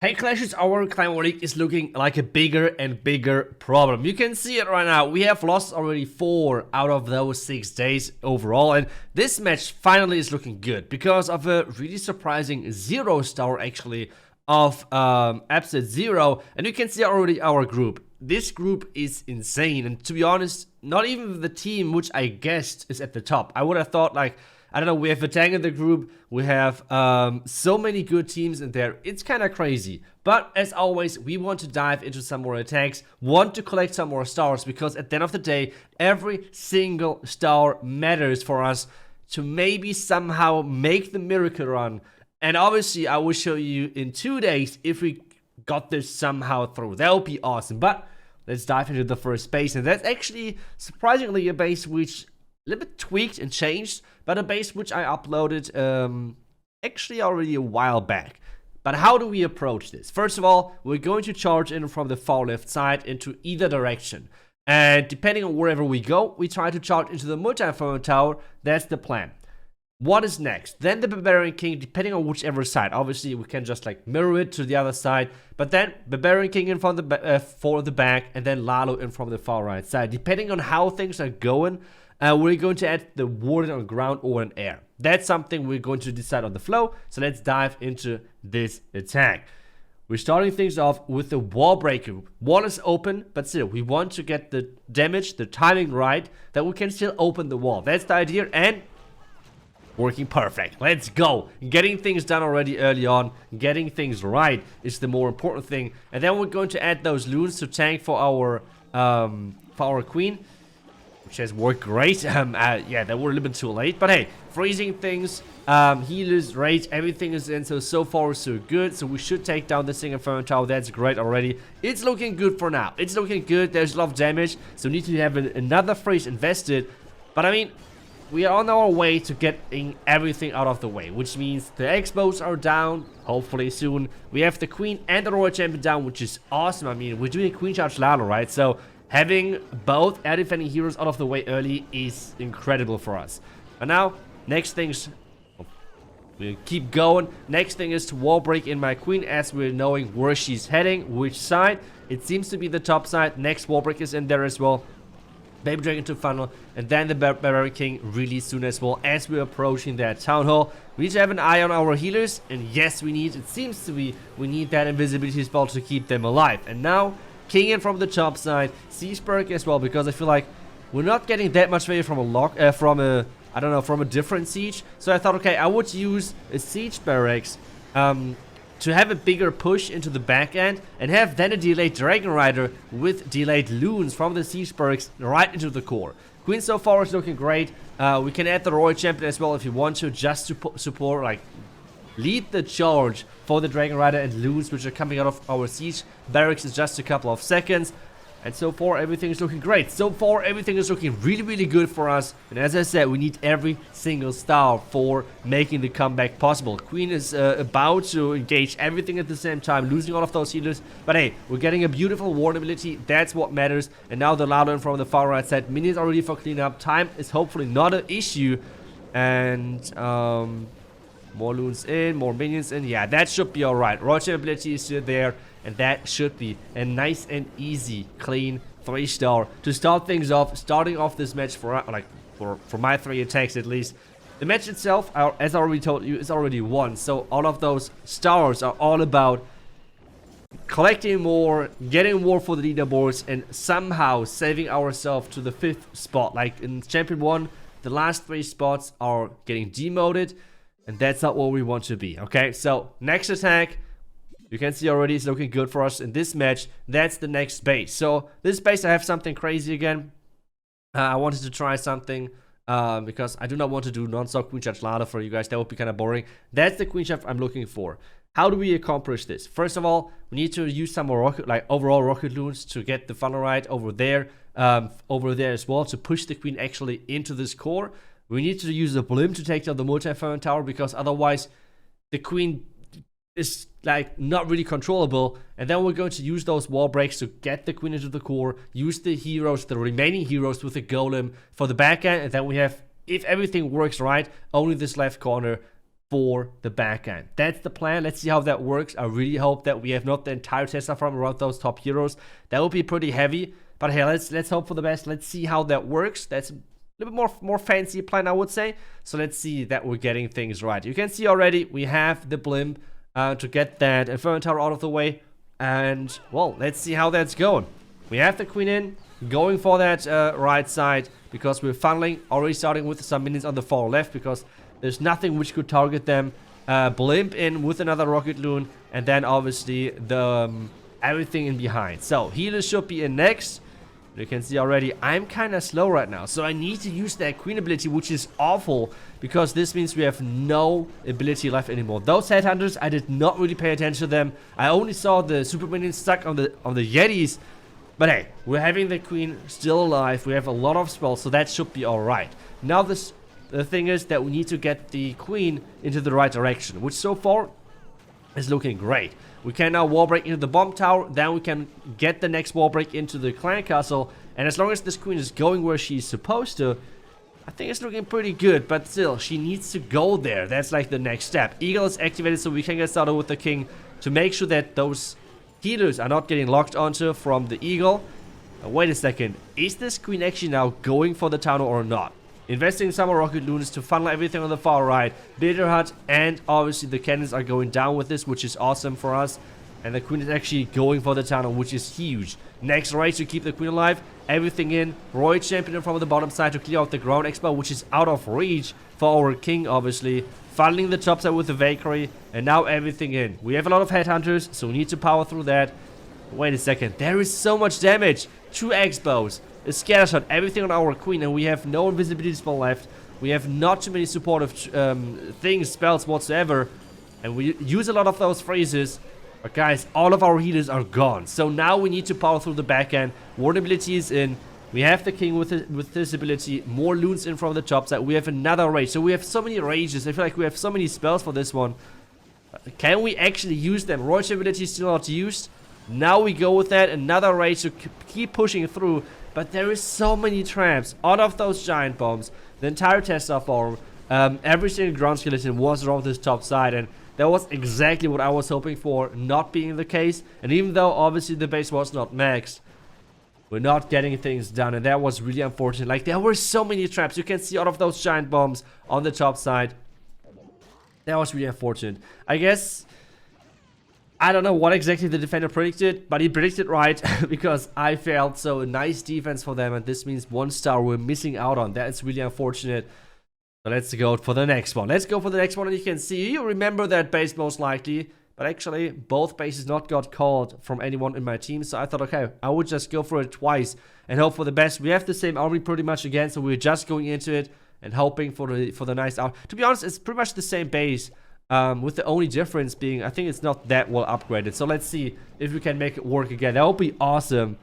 Hey Clashes, our Clan War League is looking like a bigger and bigger problem. You can see it right now. We have lost already 4 out of those 6 days overall. And this match finally is looking good because of a really surprising 0 star actually of Absolute Zero. And you can see already our group. This group is insane. And to be honest, not even the team which I guessed is at the top. I would have thought like, I don't know, we have a tank in the group, we have so many good teams in there, it's kind of crazy. But as always, we want to dive into some more attacks, want to collect some more stars, because at the end of the day, every single star matters for us to maybe somehow make the miracle run. And obviously, I will show you in 2 days if we got this somehow through. That would be awesome. But let's dive into the first base, and that's actually surprisingly a base which a little bit tweaked and changed, but a base which I uploaded actually already a while back. But how do we approach this? First of all, we're going to charge in from the far left side into either direction. And depending on wherever we go, we try to charge into the multi-phone tower. That's the plan. What is next? Then the Barbarian King, depending on whichever side. Obviously, we can just like mirror it to the other side. But then Barbarian King in from the for the back, and then Lalo in from the far right side. Depending on how things are going, we're going to add the warden on ground or in air. That's something we're going to decide on the flow. So let's dive into this attack. We're starting things off with the wall breaker. Wall is open, but still, we want to get the damage, the timing right, that we can still open the wall. That's the idea, and working perfect. Let's go. Getting things done already early on, getting things right is the more important thing. And then we're going to add those loons to tank for our queen, which has worked great. Yeah, they were a little bit too late, but hey, freezing things, healers, rage, everything is in, so far so good. So we should take down the single Inferno Tower. That's great already. It's looking good for now. It's looking good. There's a lot of damage, so we need to have another freeze invested. But I mean, we are on our way to getting everything out of the way, which means the Expos are down, hopefully soon. We have the Queen and the Royal Champion down, which is awesome. I mean, we're doing Queen Charge Lalo, right? So having both air defending heroes out of the way early is incredible for us. And now, next things, we'll keep going. Next thing is to wall break in my queen, as we're knowing where she's heading, which side. It seems to be the top side. Next wall break is in there as well. Baby Dragon to funnel, and then the Barbarian King really soon as well, as we're approaching that town hall. We need to have an eye on our healers, and yes, we need that invisibility spell to keep them alive. And now, King in from the top side, Siege Barrack as well, because I feel like we're not getting that much value from a different siege. So I thought, okay, I would use a Siege Barracks to have a bigger push into the back end, and have then a delayed Dragon Rider with delayed loons from the Siege Barracks right into the core. Queen so far is looking great. We can add the Royal Champion as well if you want to, just to support, like, lead the charge for the Dragon Rider and loons which are coming out of our Siege Barracks in just a couple of seconds. And so far, everything is looking great. So far, everything is looking really, really good for us. And as I said, we need every single star for making the comeback possible. Queen is about to engage everything at the same time, losing all of those healers. But hey, we're getting a beautiful ward ability. That's what matters. And now the Lalo from the far right side. Minions are ready for cleanup. Time is hopefully not an issue. And more loons in, more minions in. Yeah, that should be alright. Roger ability is still there. And that should be a nice and easy, clean 3-star to start things off. Starting off this match for my 3 attacks at least. The match itself, as I already told you, is already won. So all of those stars are all about collecting more, getting more for the leaderboards, and somehow saving ourselves to the 5th spot. Like in Champion 1, the last 3 spots are getting demoted, and that's not where we want to be. Okay, so next attack. You can see already it's looking good for us in this match. That's the next base. So this base, I have something crazy again. I wanted to try something because I do not want to do non-stop Queen Charge Lada for you guys. That would be kind of boring. That's the Queen Charge I'm looking for. How do we accomplish this? First of all, we need to use some more overall rocket loons to get the funnel right over there as well, to push the Queen actually into this core. We need to use the blimp to take down the multi-phone tower, because otherwise the Queen is like not really controllable. And then we're going to use those wall breaks to get the Queen into the core, use the heroes, the remaining heroes with the golem for the back end, and then we have, if everything works right, only this left corner for the backhand. That's the plan. Let's see how that works. I really hope that we have not the entire Tesla farm around those top heroes. That would be pretty heavy. But hey, let's hope for the best. Let's see how that works. That's a little bit more fancy plan, I would say. So let's see that we're getting things right. You can see already we have the blimp to get that Inferno Tower out of the way. And, well, let's see how that's going. We have the queen in, going for that right side, because we're funneling, already starting with some minions on the far left, because there's nothing which could target them. Blimp in with another rocket loon, and then obviously the everything in behind. So healers should be in next. You can see already I'm kind of slow right now, so I need to use that queen ability, which is awful, because this means we have no ability left anymore. Those headhunters, I did not really pay attention to them. I only saw the super minions stuck on the Yetis. But hey, we're having the queen still alive. We have a lot of spells, so that should be all right. Now the thing is that we need to get the queen into the right direction, which so far is looking great. We can now wall break into the bomb tower, then we can get the next wall break into the clan castle, and as long as this queen is going where she's supposed to, I think it's looking pretty good. But still, she needs to go there. That's like the next step. Eagle is activated, so we can get started with the king to make sure that those healers are not getting locked onto from the eagle. Wait a second, is this queen actually now going for the town or not? Investing in some rocket loons to funnel everything on the far right. Builder hut, and obviously the cannons are going down with this, which is awesome for us. And the queen is actually going for the tunnel, which is huge. Next race to keep the queen alive. Everything in. Roy champion from the bottom side to clear out the ground expo, which is out of reach for our king, obviously. Funneling the top side with the Valkyrie. And now everything in. We have a lot of headhunters, so we need to power through that. Wait a second. There is so much damage. 2 expos. A scatter shot. Everything on our queen. And we have no invisibility spell left. We have not too many supportive things, spells whatsoever. And we use a lot of those phrases. But guys, all of our healers are gone. So now we need to power through the backhand. Ward ability is in. We have the king with this ability. More loons in from the top side. We have another rage. So we have so many rages. I feel like we have so many spells for this one. Can we actually use them? Roach ability is still not used. Now we go with that. Another rage to keep pushing through. But there is so many traps. All of those giant bombs. The entire Tesla farm. Every single ground skeleton was around this top side. And that was exactly what I was hoping for, not being the case. And even though obviously the base was not maxed, we're not getting things done, and that was really unfortunate. Like, there were so many traps. You can see all of those giant bombs on the top side. That was really unfortunate. I guess, I don't know what exactly the defender predicted, but he predicted right, because I failed. So a nice defense for them, and this means 1 star we're missing out on. That's really unfortunate. So let's go for the next one. Let's go for the next one, and you can see, you remember that base most likely. But actually, both bases not got called from anyone in my team. So I thought, okay, I would just go for it twice and hope for the best. We have the same army pretty much again, so we're just going into it and hoping for the nice out. To be honest, it's pretty much the same base, with the only difference being, I think it's not that well upgraded. So let's see if we can make it work again. That would be awesome.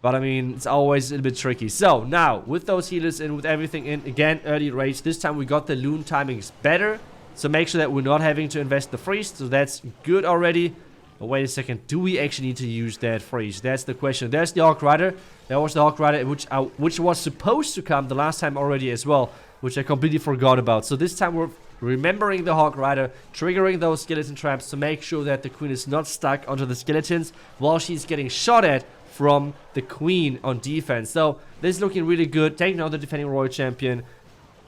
But I mean, it's always a little bit tricky. So now, with those healers in, with everything in, again, early rage. This time we got the loon timings better. So make sure that we're not having to invest the freeze. So that's good already. But wait a second. Do we actually need to use that freeze? That's the question. There's the Hawk Rider. That was the Hawk Rider, which was supposed to come the last time already as well, which I completely forgot about. So this time we're remembering the Hawk Rider, triggering those skeleton traps to make sure that the queen is not stuck onto the skeletons while she's getting shot at from the queen on defense. So this is looking really good. Taking out the defending royal champion.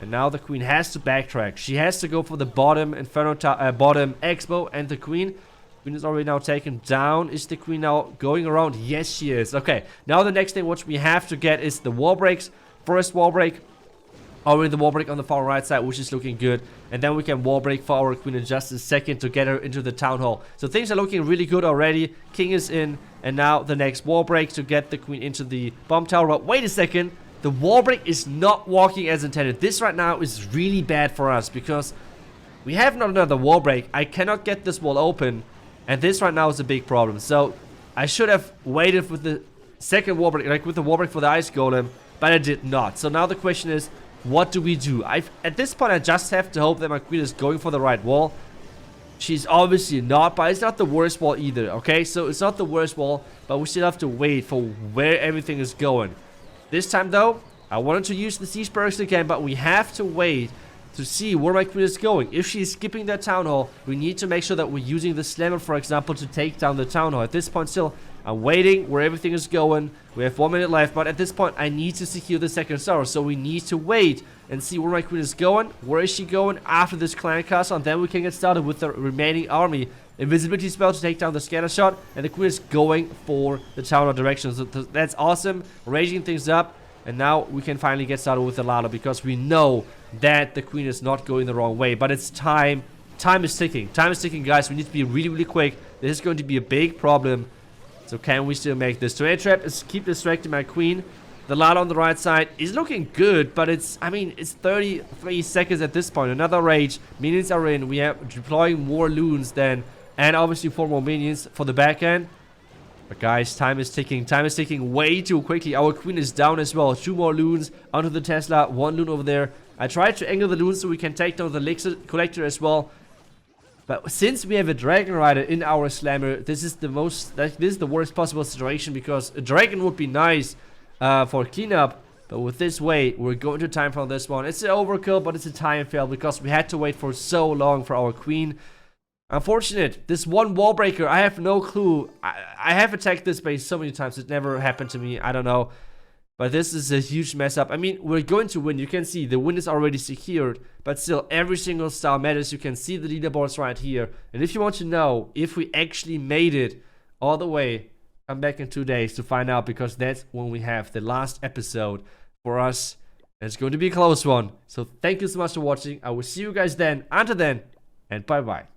And now the queen has to backtrack. She has to go for the bottom Inferno bottom expo, and the queen is already now taken down. Is the queen now going around? Yes, she is. Okay, now the next thing which we have to get is the wall breaks. First wall break. Already the wall break on the far right side, which is looking good. And then we can wall break for our queen in just a second to get her into the town hall. So things are looking really good already. King is in. And now the next wall break to get the queen into the bomb tower. But wait a second. The wall break is not working as intended. This right now is really bad for us because we have not another wall break. I cannot get this wall open. And this right now is a big problem. So I should have waited with the second wall break, like with the wall break for the ice golem. But I did not. So now the question is, what do we do? At this point, I just have to hope that my queen is going for the right wall. She's obviously not, but it's not the worst wall either, okay? So it's not the worst wall, but we still have to wait for where everything is going. This time, though, I wanted to use the siege barracks again, but we have to wait to see where my queen is going. If she's skipping that town hall, we need to make sure that we're using the slammer, for example, to take down the town hall. At this point still, I'm waiting where everything is going. We have 1 minute left, but at this point, I need to secure the second tower. So we need to wait and see where my queen is going. Where is she going after this clan castle? And then we can get started with the remaining army. Invisibility spell to take down the scatter shot. And the queen is going for the town hall direction. So that's awesome. Raging things up. And now we can finally get started with the ladder, because we know that the queen is not going the wrong way. But it's time. Time is ticking. Time is ticking, guys. We need to be really, really quick. This is going to be a big problem. So can we still make this? Tornado trap is keep distracting my queen. The ladder on the right side is looking good, but it's 33 seconds at this point. Another rage. Minions are in. We are deploying more loons then, and obviously 4 more minions for the back end. But guys, time is ticking. Time is ticking way too quickly. Our queen is down as well. 2 more loons onto the Tesla. 1 loon over there. I tried to angle the loons so we can take down the elixir collector as well. But since we have a dragon rider in our slammer, this is the worst possible situation, because a dragon would be nice for cleanup. But with this way, we're going to time for this one. It's an overkill, but it's a time fail because we had to wait for so long for our queen. Unfortunate. This one wall breaker, I have no clue. I have attacked this base so many times. It never happened to me. I don't know. But this is a huge mess up. I mean, we're going to win. You can see the win is already secured. But still, every single star matters. You can see the leaderboards right here. And if you want to know if we actually made it all the way, come back in 2 days to find out. Because that's when we have the last episode for us. And it's going to be a close one. So thank you so much for watching. I will see you guys then. Until then, and bye-bye.